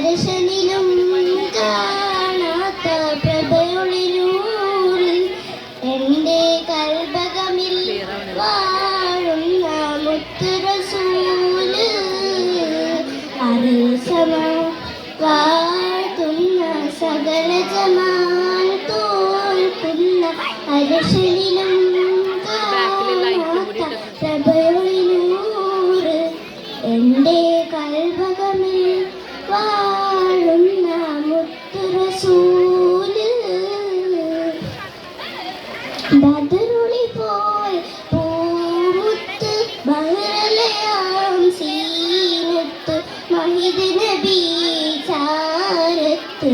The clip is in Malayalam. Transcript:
അരശനിലും കാണാത്ത പ്രഭയൊളിനൂറിൽ എൻ്റെ കൽബകമിൽ വാഴുന്ന മുത്ത് റസൂല് അരസമ വാഴ്ത്തുന്ന സകല ജമാൽ തോൽക്കുന്ന അരശനിലും കാണാത്ത പ്രഭയൊളിനൂറ് എൻ്റെ കൽബകമിൽ വാഴുന്ന മുത്ത് റസൂല് ബദറുളി പോയി പൂമുത്ത് ബഹ്റലയാം സീനത്ത് മഹിദ് നബി ചാരത്ത്